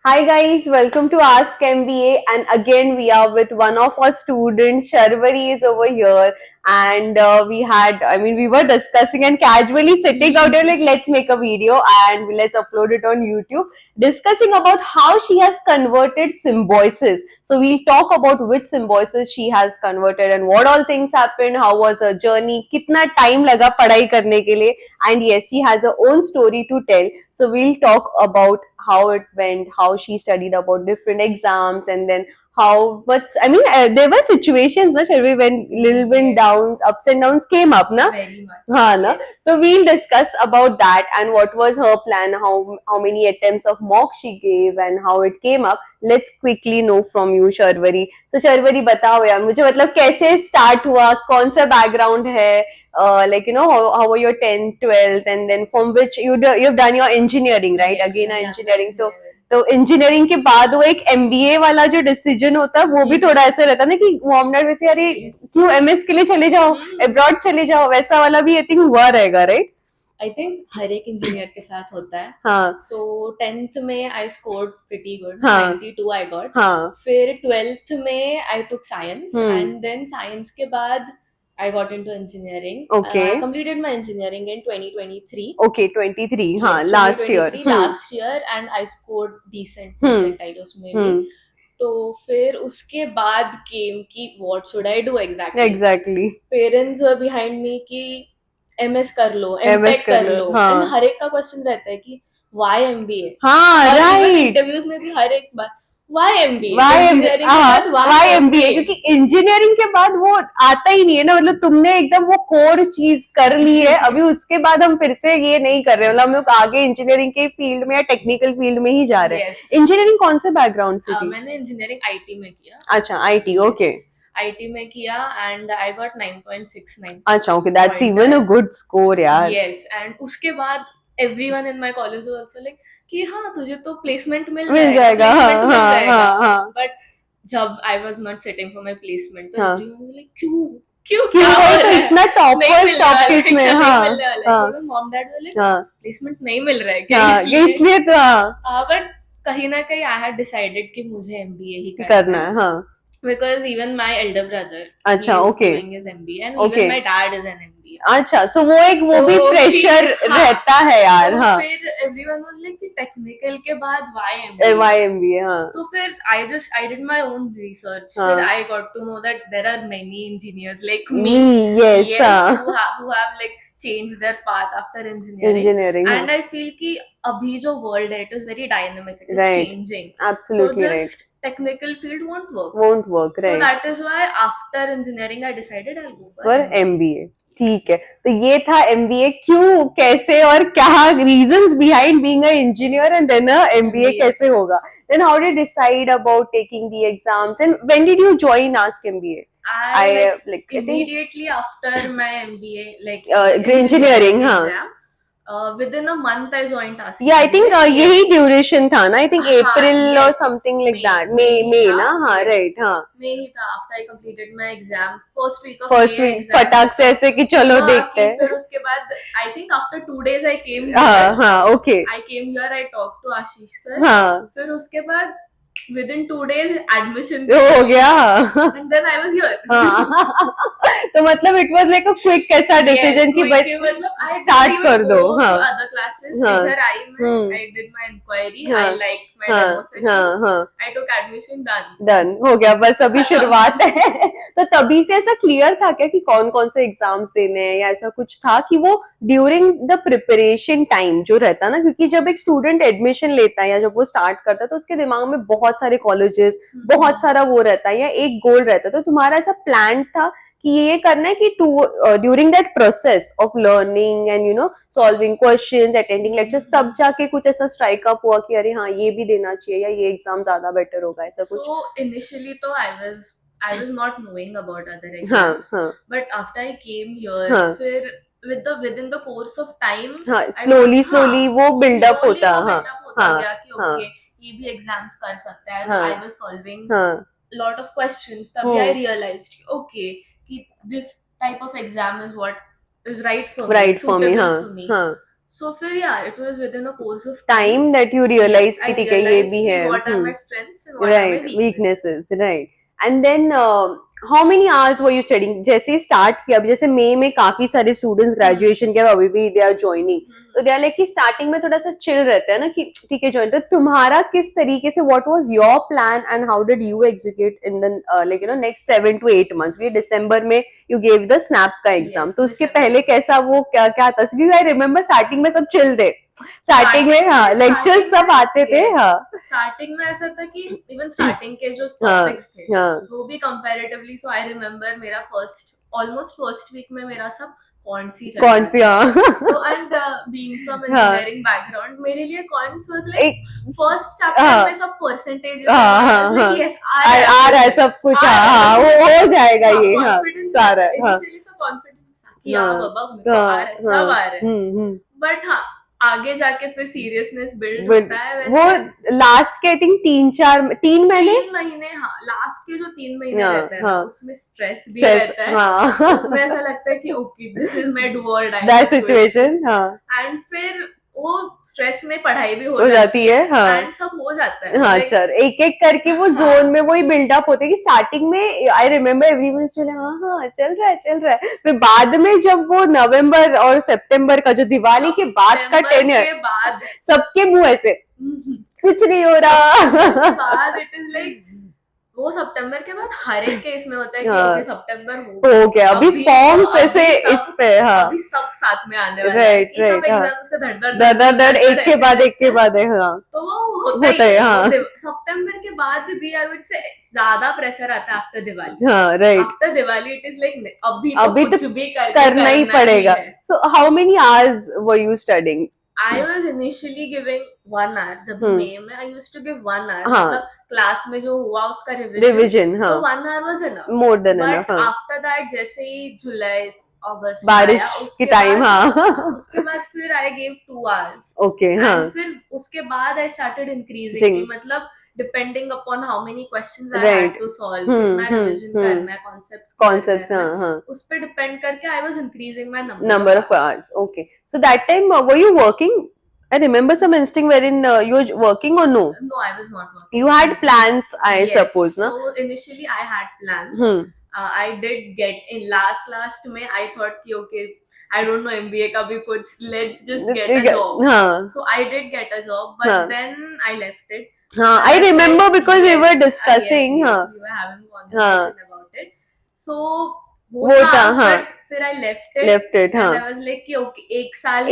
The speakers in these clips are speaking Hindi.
Hi guys, welcome to Ask MBA, and again we are with one of our students. Sharvari is over here, and we were discussing and casually sitting out there like, let's make a video and let's upload it on YouTube, discussing about how she has converted symbiosis. So we'll talk about which symbiosis she has converted and what all things happened, how was her journey, कितना time लगा पढ़ाई करने के लिए, and yes, she has her own story to tell. So we'll talk about how it went, how she studied about different exams, and then how. There were situations, na, Sharvi, when little bit downs, ups and downs came up, na. Very much. हाँ ना. Yes. So we'll discuss about that and what was her plan, how many attempts of mock she gave and how it came up. Let's quickly know from you, Sharvari. So Sharvari, बताओ यार मुझे, मतलब कैसे start हुआ, कौन सा background है, how were your 10th 12th, and then from which you've done your engineering, right? Yes, Again I've done engineering. engineering. तो इंजीनियरिंग के बाद वो एक एमबीए वाला जो डिसीजन होता है वो भी थोड़ा ऐसा रहता है ना कि मोहम्मद वैसे अरे Yes. क्यों एमएस के लिए चले जाओ, अब्रॉड चले जाओ, वैसा वाला भी आई थिंक हुआ रहेगा, राइट? आई थिंक हर एक इंजीनियर के साथ होता है. हाँ सो 10th में आई स्कोर्ड प्रीटी गुड. हाँ 92 आई गॉट. हाँ फिर 12th में I took science hmm. And then science के बाद I got into engineering. Okay. I completed my engineering in 2023. Okay 23, हाँ Yes, last year. 2023 last year and I scored decent I उसमें भी. हम्म. तो फिर उसके बाद केम की what should I do exactly. Exactly. Parents were behind me कि एमएस कर लो, MS एमटेक कर कर लो, लो. हाँ. एंड हर एक का क्वेश्चन रहता है कि व्हाई एमबीए. हाँ राइट. इंटरव्यूज में भी हर एक बार व्हाई एमबीए, वाई इंजीनियरिंग के बाद वाई एमबीए, क्योंकि इंजीनियरिंग के बाद वो आता ही नहीं है ना, मतलब तुमने एकदम वो कोर चीज कर ली है, अभी उसके बाद हम फिर से ये नहीं कर रहे, मतलब हम लोग आगे इंजीनियरिंग के फील्ड में या टेक्निकल फील्ड में ही जा रहे हैं. Yes. इंजीनियरिंग कौन से बैकग्राउंड से थी? मैंने इंजीनियरिंग आईटी में किया. अच्छा आईटी, ओके. आईटी में किया एंड आई गॉट 9.69. अच्छा okay, that's even a good score यार. यस. एंड उसके बाद everyone in my college was also like कि हाँ तुझे तो प्लेसमेंट मिल जाएगा. placement हाँ मिल हाँ जाएगा. हाँ. बट जब I was not sitting for my placement तो हाँ. एवरीवन वाज लाइक क्यों क्यों क्यों क्या हो भाई, तो रहा है? इतना नहीं टॉप मिल रहा है, किस में? नहीं हाँ मिल रहा है. हाँ मॉम डैड वाले हाँ प्लेसमेंट नहीं मिल रहा है क्या हाँ, इसलिए तो हाँ बट कहीं ना कहीं आई हैड डिसाइडेड कि मुझे एमबीए ही करना है. हाँ because even my elder brother अच्छा, he is okay. doing his MBA and Okay. even my dad is an MBA. अच्छा, सो वो भी तो प्रेशर फिर, हाँ, रहता है यार. तो हाँ फिर everyone was like कि टेक्निकल के बाद why MBA. Y MBA. हाँ तो फिर I did my own research. हाँ. फिर I got to know that there are many engineers like me. yes हाँ. who have like changed their path after engineering. Engineering. And I feel कि अभी जो world है it is very dynamic, it is Right. changing. Absolutely So right. just technical field won't work. won't work, So right. that is why after engineering I decided I'll go for for MBA. ठीक है, तो ये था एमबीए क्यों, कैसे और क्या reasons behind being a engineer and then a MBA कैसे होगा. Then how did decide about taking the exams and when did you join ask MBA? I like immediately after my MBA, like engineering, हाँ. exam, within a month I joined Ask. Yeah, I think MBA. यही ड्यूरेशन था ना, आई थिंक हाँ, अप्रैल और yes. Something like May. That. May था, ना. हाँ yes. राइट. हाँ May ही था. After I completed my exam, first week of first May week exam. फटाक से ऐसे कि चलो हाँ, देखते हैं. फिर उसके बाद I think after 2 days I came हाँ here. हाँ okay. I came here, I talked to Ashish sir. हाँ फिर उसके बाद within 2 days admission हो गया. and then I was here. हाँ तो मतलब it was like a quick ऐसा डिसीजन कि बस मतलब I start कर दो. हाँ other classes. हाँ. इधर आई मैं, I did my inquiry, I liked my demo sessions, I took admission, done हो गया, बस अभी शुरुआत है. तो तभी से ऐसा क्लियर था क्या कि कौन कौन से एग्जाम्स देने हैं, या ऐसा कुछ था कि वो ड्यूरिंग द प्रिपरेशन टाइम जो रहता है ना, क्योंकि जब एक स्टूडेंट एडमिशन लेता है या जब वो स्टार्ट करता है तो उसके दिमाग में बहुत सारे कॉलेजेस, बहुत सारा वो रहता है या एक गोल रहता है. तो तुम्हारा ऐसा प्लान था कि ये करना है कि during that process of learning and solving questions, attending lectures, तब जाके कुछ ऐसा स्ट्राइक अप हुआ कि अरे हाँ ये भी देना चाहिए या ये एग्जाम ज्यादा बेटर होगा, ऐसा कुछ? So initially तो I was not knowing about other exams. But after I came here, फिर within the course of time, slowly वो build up होता. गया कि okay ये भी exams कर सकता है. I was solving lot of questions. तभी I realized okay कि this type of exam is what is right for me. For me. So फिर yeah, it was within a course of time that you realize I कि ठीक है ये realized भी कि है. what are my strengths and what are my Right, weaknesses. weaknesses, right. And then how many hours were you studying? जैसे स्टार्ट किया, अभी जैसे मई में काफी सारे स्टूडेंट्स ग्रेजुएशन के अभी भी दे आर ज्वाइनिंग, तो दे आर लाइक कि स्टार्टिंग में थोड़ा सा चिल रहता है ना कि ठीक है ज्वाइन. तो तुम्हारा किस तरीके से, what was your plan and how did you execute in the like next 7 to 8 months? क्योंकि दिसंबर में यू गेव द स्नैप का एग्जाम, Yes, तो उसके December. पहले कैसा वो क्या क्या था? क्योंकि आई रिमेम्बर स्टार्टिंग में सब चिल थे, स्टार्टिंग में हाँ लेक्चर्स सब आते थे. हाँ, स्टार्टिंग में ऐसा था कि इवन स्टार्टिंग के जो हाँ, टॉपिक्स थे हाँ, वो भी कंपैरेटिवली, सो आई रिमेम्बर मेरा ऑलमोस्ट फर्स्ट वीक में मेरा सब कौन सी हाँ. तो and being from engineering background, मेरे लिए कौन वाज लाइक फर्स्ट चैप्टर हाँ. में सब परसेंटेजेस, हाँ. यस आ रहा है सब कुछ. हाँ, वो हो जाएगा ये. हाँ, सारा. हाँ, इनिशियली सब कॉन्फिडेंस कि हाँ बाबा मुझे हाँ, आ रहा है, सब आ रहा है, हाँ. बट हाँ आगे जाके फिर सीरियसनेस बिल्ड But होता है. वो वैसे लास्ट के आई थिंक 3 महीने 3 महीने, हाँ लास्ट के जो 3 महीने हाँ, रहते हैं ना, हाँ. उसमें स्ट्रेस भी Stress, रहता है. हाँ. उसमें ऐसा लगता है कि okay this is my do और डाई That situation, हाँ, एंड फिर वो स्ट्रेस में पढ़ाई भी हो हो जाती है. हाँ, एंड सब हो जाता है. हाँ, Like, चल एक एक करके वो जोन में वही बिल्डअप होते हैं कि स्टार्टिंग में आई रिमेम्बर एवरीवन चले हाँ हाँ चल रहा है, फिर बाद में जब वो नवंबर और सितंबर का जो दिवाली के बाद का September टेन्योर, के बाद सबके मुंह ऐसे कुछ नहीं हो के रहा. बाद इट इज लाइक वो सितंबर के बाद हर एक केस में होता है कि हाँ. ओके सितंबर हो हो गया अभी फॉर्म्स ऐसे सब- इस पे. हाँ, अभी सब साथ में आने वाला है राइट कि सब राइट. हाँ, एग्जाम से धड़ दर एक के बाद एक के बाद है. हाँ, तो वो होता होता ही है. है. हाँ, सितंबर के बाद भी आई वुड से ज्यादा प्रेशर आता है आफ्टर दिवाली. हाँ, right. After Diwali it is like अभी अभी तो तो कुछ भी करके करना ही पड़ेगा. So how many hours were you studying? I was initially giving 1 hour. जब हम्म. मई में I used to give 1 hour. हाँ. मतलब क्लास में जो हुआ उसका रिविजन. हाँ, तो 1 hour was enough. More than but enough. हाँ, आफ्टर दैट जैसे ही जुलाई अगस्त बारिश की टाइम. हाँ, उसके बाद फिर आई गिव 2 hours. ओके. हाँ, And फिर उसके बाद आई स्टार्टेड इंक्रीजिंग Sing. कि मतलब depending upon how many questions I Right. Had to solve, कितना रिवीजन करना है, कॉन्सेप्ट्स. हाँ, हाँ. उस पे डिपेंड करके I was increasing my Number of hours. Okay. So that time were you working? I remember some instinct wherein you were working or no? No, I was not working. You had plans, I Yes. suppose, na? So initially I had plans. Hmm. I did get in last में I thought कि okay, I don't know MBA का भी कुछ, let's just get a job. हाँ. So I did get a job, but हाँ. then I left it. हाँ, I remember because we were discussing. Yes, हाँ. we were having conversation about it. So वो था. हाँ. but फिर I left it. Left it. हाँ. And I was like कि okay, एक साल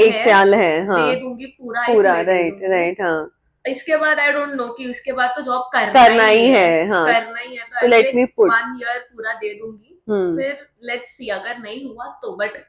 है. हाँ. दे दूंगी पूरा. Right. हाँ. इसके बाद आई डोंट नो कि उसके बाद तो जॉब करना ही है. हाँ. करना ही है. तो let me put 1 year पूरा दे दूंगी. फिर लेट्स सी अगर नहीं हुआ तो, but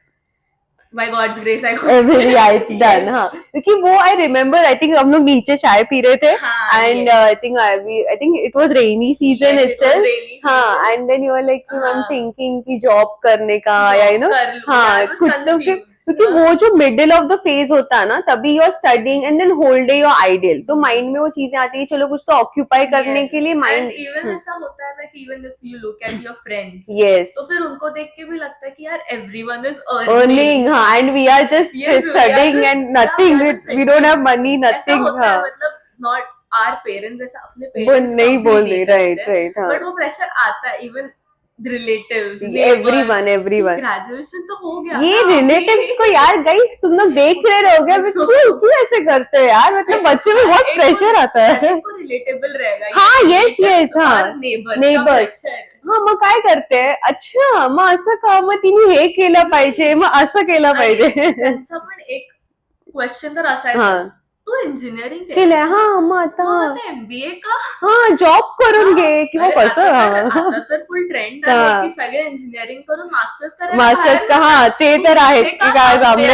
by God's grace I got it's done. हाँ, क्योंकि वो I remember I think हम लोग नीचे चाय पी रहे थे and I think it was rainy season itself. हाँ, and then you were like I'm thinking कि job करने का या you know हाँ कुछ तो क्योंकि वो जो middle of the phase होता है ना तभी you're studying and then whole day you're idle, तो mind में वो चीजें आती है चलो कुछ तो occupy करने के लिए mind. And even ऐसा होता है ना कि even if you look at your friends, yes, तो फिर उनको देख के भी लगता है कि यार everyone is earning. हाँ, and we are just studying and nothing. We don't have money, nothing. हाँ, मतलब not our parents ऐसा अपने वो parents नहीं बोल रही. right. हाँ, बट वो प्रेशर आता है even relatives, everyone. ग्रेजुएशन तो हो गया. ये रिलेटिव्स को यार गाइस तुम लोग देख रहे होगे क्यों ऐसे करते हो यार, मतलब बच्चों में बहुत प्रेशर आता है. रिलेटेबल रहेगा. हाँ, yes. हाँ, नेबर्स. हा मग काय करते, अच्छा मग असं का, मग तिने हे केलं पाहिजे, मग असं केलं पाहिजे. त्यांचा पण एक क्वेश्चन तर असायचा, तू इंजिनिअरिंग केलंय. हा मग आता एमबीए का. हा जॉब करून घे किंवा कसं. आता तर फुल ट्रेंड आहे की सगळे इंजिनिअरिंग करून मास्टर्स का. हा ते तर आहेत की काय जमले.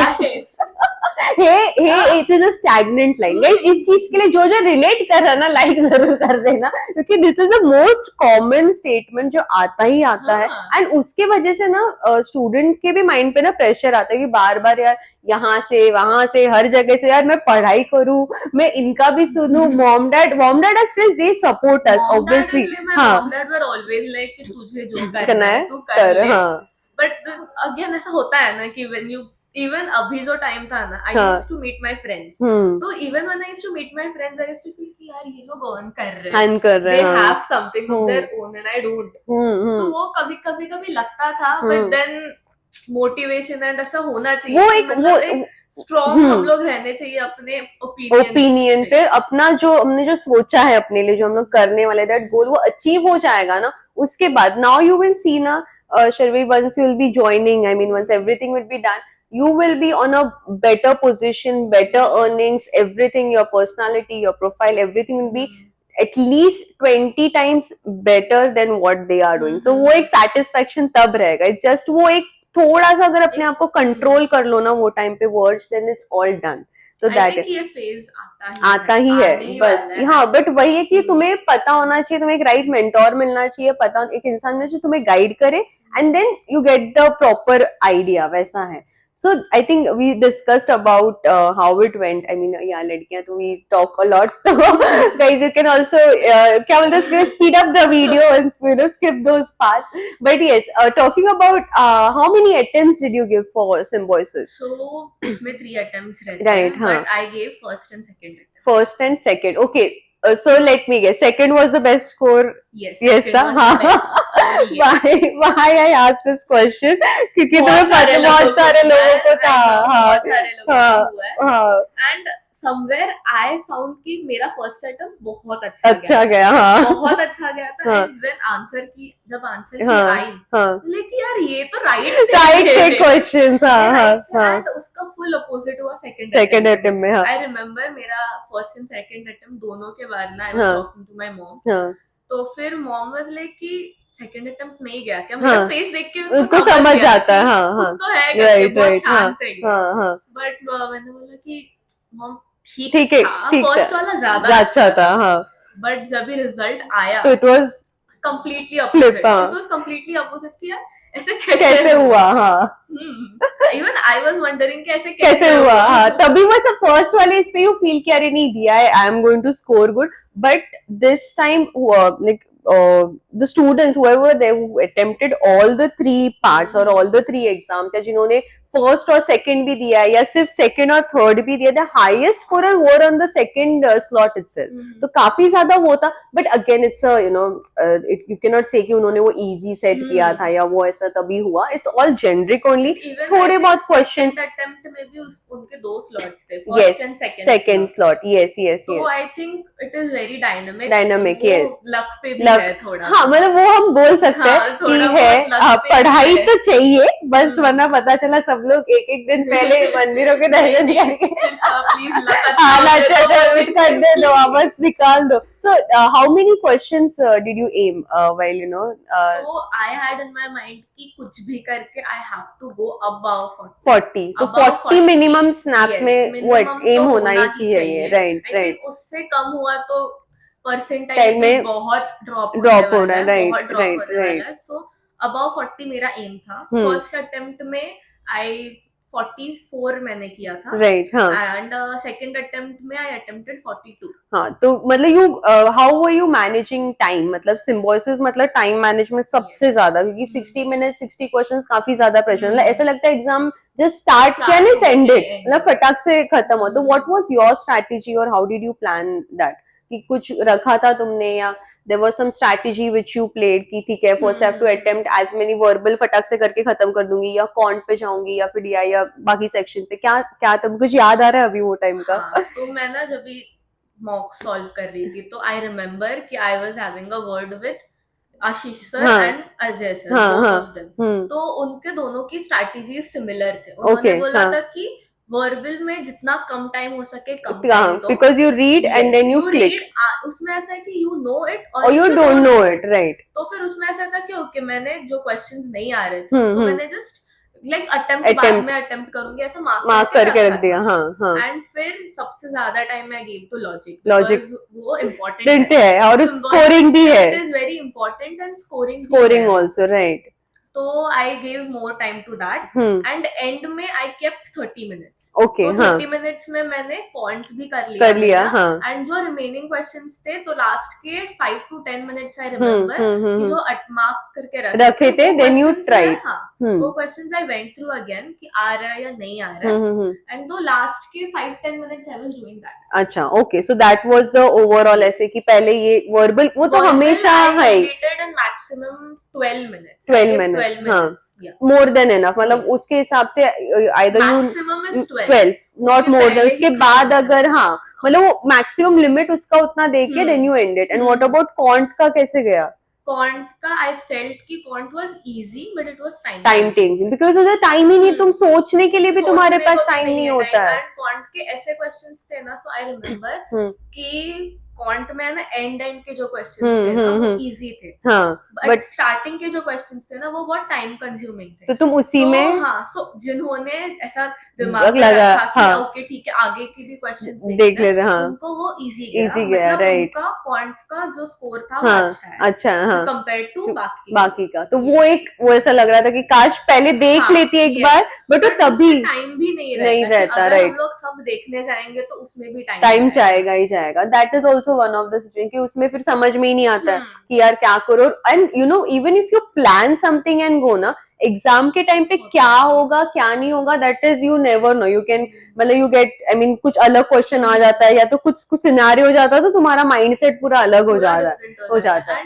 हे it is a stagnant line guys. इस चीज के लिए जो रिलेट कर रहा है ना लाइक जरूर कर देना, क्योंकि this is the most common statement जो आता ही आता है. एंड उसके वजह से ना स्टूडेंट के भी माइंड पे ना प्रेशर आता है कि बार बार यार यहाँ से वहां से हर जगह से यार मैं पढ़ाई करूं, मैं इनका भी सुनूं. Mom dad still they support us obviously. हाँ, mom dad were always like कि तुझे जो करना है तू कर. ले. हाँ, बट अगेन ऐसा होता है ना कि व्हेन यू इवन अभी जो टाइम था ना, आई हाँ. Used to meet my friends, hmm. तो even when I used to meet my friends I used to feel कि यार ये लोग अर्न कर रहे हैं, अर्न कर रहे दे हैं. हाँ. Have something of their own and I don't. तो वो कभी कभी लगता था, बट देन मोटिवेशन एंड ऐसा होना चाहिए वो कि एक मतलब वो एक स्ट्रॉन्ग हम लोग रहने चाहिए अपने ओपिनियन पे. अपना जो हमने जो सोचा है अपने लिए, जो हम लोग करने वाले, दैट गोल वो अचीव हो जाएगा ना, उसके बाद नाउ यू विल सी ना Sharvi, once you will be joining, I mean once everything will be done, you will be on a better position, better earnings, everything, your personality, your profile, everything will be at least 20 times better than what they are doing. So वो एक satisfaction तब रहेगा. It's just वो एक थोड़ा सा अगर अपने आप को कंट्रोल कर लो ना वो टाइम पे words, then it's all done. So that ये फेज आता ही है बस. हाँ, बट वही है कि तुम्हें पता होना चाहिए, तुम्हें एक राइट मेंटोर मिलना चाहिए, पता एक इंसान ने जो तुम्हें गाइड करे, and then you get the proper idea. वैसा है. So I think we discussed about how it went. I mean, yeah, लड़कियां तो we talk a lot. So guys, you can also क्या बोलते हैं, speed up the video and skip those parts. But yes, talking about how many attempts did you give for Symbiosis? So उसमें 3 attempts रहते हैं, but I gave first and second attempt. First and second, okay. So let me guess. Second was the best score. Yes, was the best score. Yes. Why I asked this question? क्योंकि तुम्हें पता बहुत सारे लोगों को था. बहुत सारे लोगों को हुआ है. And somewhere I found कि मेरा first attempt बहुत अच्छा गया. हाँ. बहुत अच्छा गया था. And when जब आंसर की आई, लेकिन यार ये तो राइट थे क्वेश्चंस. and उसका फुल अपोजिट हुआ सेकंड अटेम्प्ट में. आई रिमेम्बर मेरा फर्स्ट एंड सेकंड अटेम्प्ट दोनों के बाद ना, I was talking to my mom. तो फिर मॉम वाज लाइक कि सेकंड अटेम्प्ट नहीं गया क्या, मतलब फेस देख के उसको समझ जाता है. हाँ, उसको है कि बहुत शांत है. बट मैंने बोला कि मॉम ठीक है, फर्स्ट वाला ज्यादा अच्छा था. बट जब भी रिजल्ट आया तो it was completely opposite. It was completely opposite कि यार ऐसे कैसे हुआ. इवन आई वाज वंडरिंग कि ऐसे कैसे हुआ. तभी वो सब फर्स्ट वाले इस पे यू फील कि अरे नहीं दिया है, I am going to score good. But this time like the students whoever they who attempted all the 3 parts or all the 3 exams, या जिन्होंने फर्स्ट और सेकंड भी दिया है या सिर्फ सेकंड और थर्ड भी दिया, the highest scorer were on the second slot itself. तो काफी ज्यादा वो था. But again it's you know you can not से कि उन्होंने वो इजी सेट किया था या वो ऐसा तभी हुआ. It's all generic only. थोड़े बहुत क्वेश्चंस अटेम्प्ट में भी उनके 2 स्लॉट्स थे, first and second slot. Yes. तो I think it is very dynamic. Yes, luck पे भी है थोड़ा. हाँ, मतलब वो हम बोल सकते हैं कि है पढ़ाई तो चाहिए बस, वरना पता चला सब लोग एक दिन पहले मंदिरों के दर्शन करके कर दे दो, बस निकाल दो. So how many questions did you aim while you know so I had in my mind कि कुछ भी करके I have to go above 40. तो 40 मिनिमम स्नैप में वो एम होना ही चाहिए. राइट. उससे कम हुआ तो परसेंटाइल में बहुत ड्रॉप हो रहा है. राइट. सो अबव 40 मेरा एम था. फर्स्ट अटेम्प्ट में आई 44 मैंने किया था. राइट. हाँ. एंड सेकंड अटेम्प्ट में आई अटेम्प्टेड 42. हाँ, तो मतलब you how were you managing time? मतलब सिम्बोसिस मतलब टाइम मैनेजमेंट सबसे ज्यादा, क्योंकि 60 मिनट 60 क्वेश्चंस काफी ज्यादा प्रेशर. मतलब ऐसा लगता है एग्जाम जस्ट स्टार्ट किया ना, इट्स एंडेड, मतलब फटाक से खत्म हो. तो व्हाट वाज योर स्ट्रैटेजी और how did you plan that? कि कुछ रखा था तुमने या there was some strategy which you played कि ठीक है first I have to attempt as many verbal फटाक से करके खत्म कर दूंगी, या कॉन्ट पे जाऊंगी या फिर DI या बाकी सेक्शन पे? क्या तब कुछ याद आ रहा है अभी वो टाइम का? तो मैं ना जब भी मॉक सॉल्व कर रही थी तो आई रिमेम्बर कि I was having a word with Ashish sir and Ajay sir, both of them. तो उनके दोनों की स्ट्रैटेजी सिमिलर थे. उन्होंने बोला था कि वर्बल में जितना कम टाइम हो सके कम टाइम दो, because you read and then you click. उसमें ऐसा है कि you know it or you don't know it. right. तो फिर उसमें ऐसा था कि ओके मैंने जो क्वेश्चंस नहीं आ रहे थे उसको मैंने जस्ट लाइक बाद में अटेम्प्ट करूंगी ऐसा मार्क करके रख दिया. एंड फिर सबसे ज्यादा टाइम मैं गिव टू लॉजिक. वो इम्पोर्टेंट है और स्कोरिंग भी है. It is very important and scoring also. Right. तो I gave more time to that and end में आई केप्ट 30 मिनट्स। ओके, तो हाँ 30 मिनट्स में मैंने पॉइंट्स भी कर लिया हाँ एंड जो रिमेनिंग क्वेश्चंस थे तो लास्ट के 5 to 10 मिनट्स आई रिमेम्बर कि जो मार्क करके रखे थे, देन यू ट्राइड। हाँ वो questions I went through again कि आ रहा है या नहीं आ रहा है एंड तो लास्ट के 5-10 minutes I was doing that. अच्छा, okay, so that was the overall ऐसे कि पहले ये वर्बल वो तो हमेशा है मैक्सिमम 12 मिनट्स 12 मिनट्स, हाँ मोर देन एनफ, मतलब उसके हिसाब से either you maximum is 12 not more than, उसके बाद अगर हाँ मतलब वो मैक्सिमम लिमिट उसका उतना देके then you end it. And what about quant का कैसे गया? कॉन्ट का आई फेल्ट कि quant was easy but it was time taking because उधर टाइम ही नहीं, तुम सोचने के लिए भी तुम्हारे पास टाइम नहीं होता है। एंड कॉन्ट के ऐसे क्वेश्चंस थे ना, सो आई रिमेम्बर कि कॉन्ट में ना एंड के जो क्वेश्चंस थे ना वो इजी थे, बट स्टार्टिंग के जो क्वेश्चंस थे ना वो बहुत टाइम कंज्यूमिंग थे। तो तुम उसी में हाँ सो जिन्होंने ऐसा दिमाग में रखा कि ओके ठीक है आगे के भी क्वेश्चंस देख लेते हैं, उनको वो इजी गया, राइट। उनका कॉन्ट्स का जो स्कोर था वो अच्छा है कंपेयर टू बाकी का। तो वो एक वो ऐसा लग रहा था कि काश पहले देख लेती एक बार, बट वो तभी टाइम भी नहीं रहता, राइट। हम लोग सब देखने जाएंगे तो उसमें भी टाइम जाएगा ही जाएगा। That is also one of the situation कि उसमें फिर समझ में ही नहीं आता है कि यार क्या करो। And you know even if you plan something and go ना, एग्जाम के टाइम पे क्या होगा क्या नहीं होगा that is you never know. You can मतलब यू गेट आई मीन कुछ अलग क्वेश्चन आ जाता है या तो कुछ सिनेरियो हो जाता है तो तुम्हारा माइंडसेट पूरा अलग हो जाता है।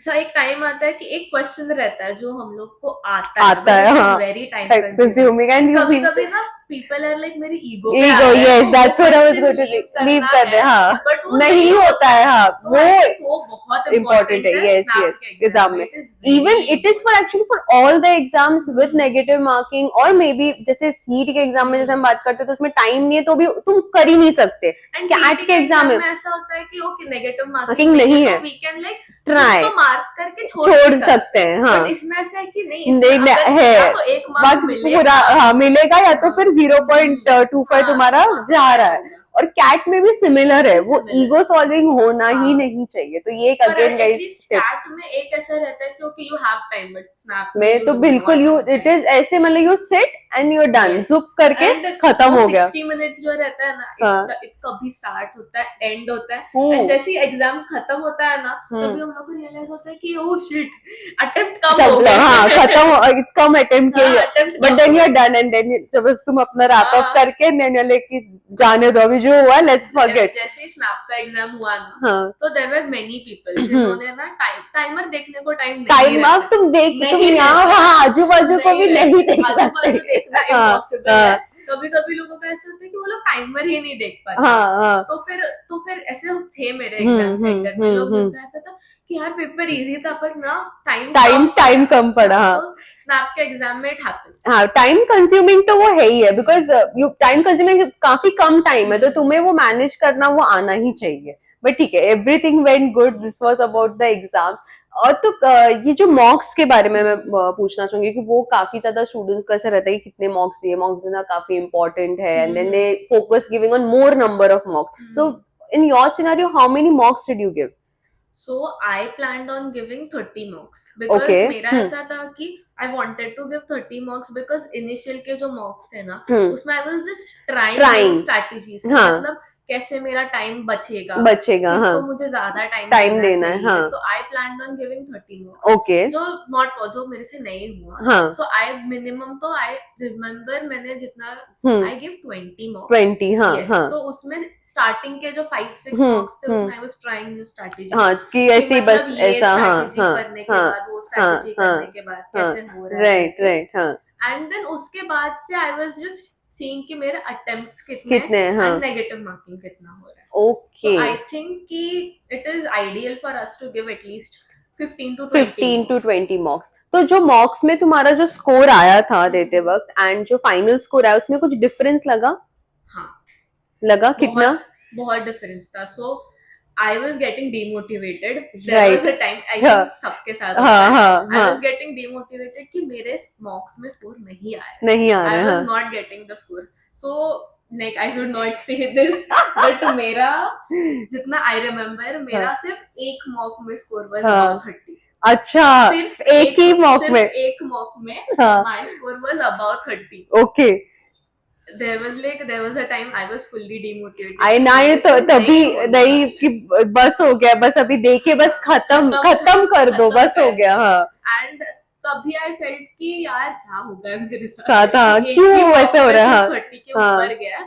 सो एक टाइम आता है कि एक क्वेश्चन रहता है जो हम लोग को आता है हाँ, वेरी टाइम कंज्यूमिंग एंड कभी ना पीपल आर लाइक मेरी ego yes that's what I was going to leave कर दे, हाँ बट वो नहीं होता है, हाँ वो बहुत इम्पोर्टेंट है। यस एग्जाम में even it is for actually for all the exams with negative marking और मे बी जैसे सीट के एग्जाम में जैसे हम बात करते हैं तो उसमें टाइम नहीं है तो भी तुम कर ही नहीं सकते। कैट के एग्जाम में ऐसा होता है कि ओके नेगेटिव मार्किंग नहीं है, वी कैन लाइक ट्राई तो मार्क करके छोड़ सकते हैं, हाँ इसमें ऐसा है कि नहीं है तो एक मार्क पूरा हाँ मिलेगा या तो फिर 0.25 तुम्हारा जा रहा है। और कैट में भी सिमिलर है, वो ईगो सॉल्विंग होना ही नहीं चाहिए। तो ये अगेन गाइस कैट में एक ऐसा रहता है क्योंकि you have time, but snap में तो बिल्कुल यू इट इज ऐसे मतलब you sit and you are done, जुक करके खत्म हो गया। 60 मिनट्स जो रहता है ना इट कभी स्टार्ट होता है एंड होता है एंड जैसे ही एग्जाम खत्म होता है ना तभी हम लोग को रियलाइज होता है कि ओह शिट अटेम्प्ट कम हो गया, हाँ खत्म कम अटेम्प्ट किया but then you are done and then बस तुम अपना रैप अप करके देन यू लेके जाने दो अभी जो हुआ लेट्स फॉरगेट। जैसे ही स्नैप का एग्जाम हुआ ना तो देयर वर मेनी पीपल जिन्होंने ना टाइमर देखने को टाइम तुम देख तुम यहाँ वहाँ आजू बाजू को भी नहीं देख सकते। कभी कभी लोगों का ऐसा होता है कि वो लोग टाइमर ही नहीं देख पाते। तो फिर ऐसे थे मेरे एग्जाम सेंटर में लोग, जिनका ऐसा था कि यार पेपर इजी था पर ना टाइम कम पड़ा। तो स्नैप के एग्जाम में इट हैपेंस। हाँ टाइम कंज्यूमिंग तो वो है ही है बिकॉज यू टाइम कंज्यूमिंग काफी कम टाइम है तो तुम्हें वो मैनेज करना वो आना ही चाहिए। बट ठीक है everything went good, this was about the exam. और तो ये जो मॉक्स के बारे में मैं पूछना चाहूंगी कि वो काफी ज्यादा स्टूडेंट्स को ऐसा रहता है कि कितने मॉक्स दिए, मॉक्स देना काफी इंपॉर्टेंट है and then they focus giving on more number of mocks. So in your scenario how many mocks did you give? So I planned on giving 30 marks because मेरा ऐसा था कि I wanted to give 30 marks because initial के जो marks थे ना उसमें I was just trying strategies, मतलब कैसे मेरा टाइम बचेगा किसको मुझे ज्यादा टाइम देना है। हाँ. तो I plan on giving 30 marks okay जो मेरे से नहीं हुआ। सो आई मिनिमम तो आई रिमेम्बर मैंने जितना आई गिव 20 मार्क्स 20 हाँ, yes, हाँ. तो उसमें स्टार्टिंग के जो 5-6 मार्क्स थे उसमें I was trying new strategy कि ऐसे बस ऐसा हाँ करने के बाद वो स्ट्रेटजी करने के बाद कैसे हो रहा है राइट हाँ। एंड देन उसके बाद से आई वाज जस्ट सीइंग कि मेरे अटेम्प्ट्स कितने हैं एंड नेगेटिव मार्किंग कितना हो रहा है। ओके आई थिंक कि it is ideal for us to give at least 15 to 20 marks. तो जो मार्क्स में तुम्हारा जो स्कोर आया था देते वक्त एंड जो फाइनल स्कोर आया उसमें कुछ डिफरेंस लगा? हाँ लगा कितना? बहुत डिफरेंस था। सो I was getting demotivated. There was a time I think सबके साथ I was getting demotivated कि मेरे मॉक्स में स्कोर नहीं आ रहा I was not getting the score. So like I should not say this but मेरा जितना I remember मेरा सिर्फ एक मॉक में स्कोर was about 30. अच्छा, सिर्फ एक ही मॉक में, एक मॉक में हाँ, my score was about 30. Okay. there was a time I was fully demotivated. आई ना, ये तो तभी नहीं कि बस हो गया, बस अभी देखे, बस खत्म कर दो, बस हो गया, हाँ। एंड तभी आई फेल्ट कि यार क्या होगा मेरे साथ, था क्यों वैसे हो रहा है, 30 के ऊपर गया।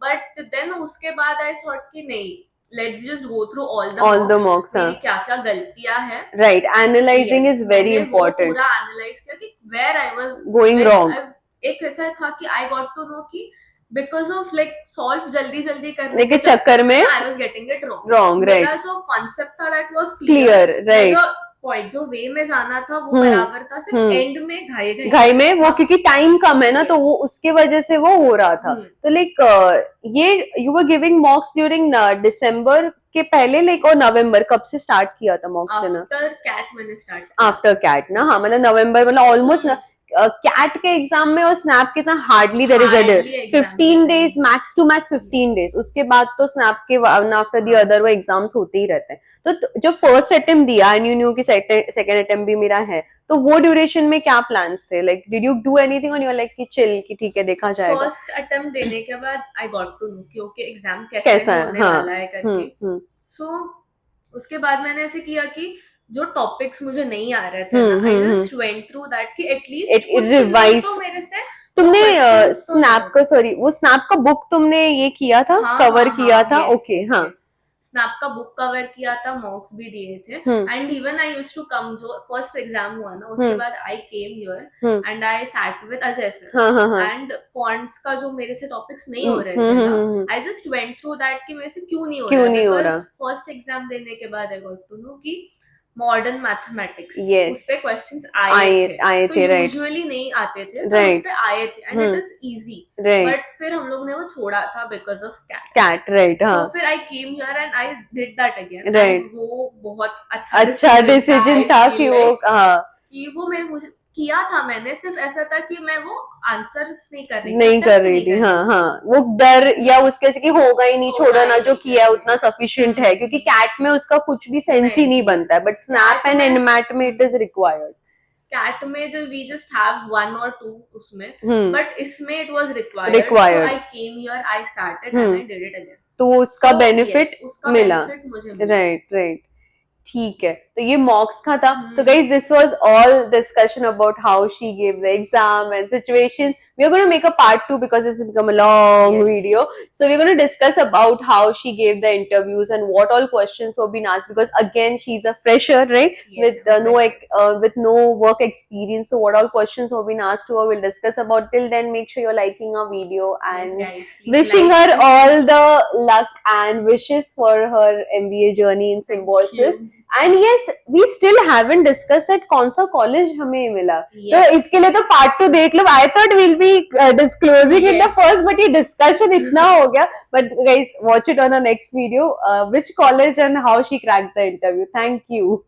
बट देन उसके बाद आई थॉट कि नहीं, let's just go through all the mocks, मेरी क्या क्या गलतियां हैं, right, analysing is very important, पूरा एनालाइज किया कि where I was going wrong. एक ऐसा था कि आई गॉट टू नो कि बिकॉज ऑफ लाइक सॉल्व जल्दी करने के चक्कर में I was getting it wrong, right, मेरा जो कॉन्सेप्ट था that was clear, right, point जो वे में जाना था वो बराबर था, सिर्फ एंड में घाई में वो, क्योंकि टाइम कम है ना, तो वो उसके वजह से वो हो रहा था। तो लाइक ये you were giving mocks during December के पहले, लाइक, और नवंबर कब से स्टार्ट किया था मॉक्स देना? आफ्टर कैट मैंने स्टार्ट, आफ्टर कैट ना, हाँ, मतलब नवंबर, मतलब ऑलमोस्ट कैट के एग्जाम में और स्नैप के साथ hardly there is a 15 days max to max 15 days, उसके बाद तो स्नैप के वन आफ्टर द अदर वो एग्जाम्स होते ही रहते हैं। तो जब फर्स्ट अटेम्प्ट दिया एंड यू न्यू कि सेकंड अटेम्प्ट भी मेरा है, तो वो ड्यूरेशन में क्या प्लान्स थे? Like did you do anything on your, like कि चिल कि ठीक है देखा जाएगा? फर्स्ट अटेम्प्ट देने के बाद आई गॉट टू नो कि ओके एग्जाम कैसा होने वाला है करके। सो उसके बाद मैंने ऐसे किया कि जो टॉपिक्स मुझे नहीं आ रहे थे ना, I just went through that कि एटलीस्ट रिवाइज तो मेरे से। तुमने स्नैप का, सॉरी, वो स्नैप का बुक तुमने ये किया था, कवर किया था? ओके, हाँ, स्नैप का बुक कवर किया था, मॉक्स भी दिए थे, and even I used to come, जो फर्स्ट एग्जाम हुआ ना उसके बाद I came here and I sat with Ajay sir, and quants का जो मेरे से टॉपिक्स नहीं हो रहे थे ना, I just went through that कि मेरे से क्यों नहीं हो रहा। फर्स्ट एग्जाम देने के बाद आई गॉट टू नो कि मॉडर्न मैथमेटिक्स, उस पे क्वेश्चंस आए थे, यूजुअली नहीं आते थे, उस पे आए थे, and it is easy, but फिर हम लोग ने वो छोड़ा था बिकॉज ऑफ कैट, राइट, हाँ। तो फिर I came here and I did that again, right, वो बहुत अच्छा डिसीजन था कि वो, हाँ, कि वो मुझे किया था मैंने, सिर्फ ऐसा था कि मैं वो आंसर्स नहीं कर रही थी, हाँ, वो डर या उसके से कि होगा ही नहीं, छोड़ो ना, जो किया है उतना सफिशिएंट है, क्योंकि कैट में उसका कुछ भी सेंस ही नहीं बनता है, बट स्नैप एंड एनमैट में इट इज रिक्वायर्ड। कैट में जो वी जस्ट हैव 1 or 2 उसमें, बट इसमें it was required, so I came here, I started and I did it again, तो उसका बेनिफिट मिला, मुझे राइट, ठीक है। तो ये मॉक्स का था। तो guys, this was all discussion about how she give the exam and situations. We are going to make a part 2 because this has become a long video. So we're going to discuss about how she gave the interviews and what all questions were being asked, because again she's a fresher, right? Yes, with no work experience. So what all questions were being asked to her, we'll discuss about. Till then, make sure you're liking our video and guys, wishing her all the luck and wishes for her MBA journey in Symbiosis. And yes, we still haven't discussed that कौन सा college हमें मिला. तो इसके लिए तो part 2 देख लो. I thought we'll be disclosing in the first, but ये discussion इतना हो गया. But guys, watch it on the next video. Which college and how she cracked the interview. Thank you.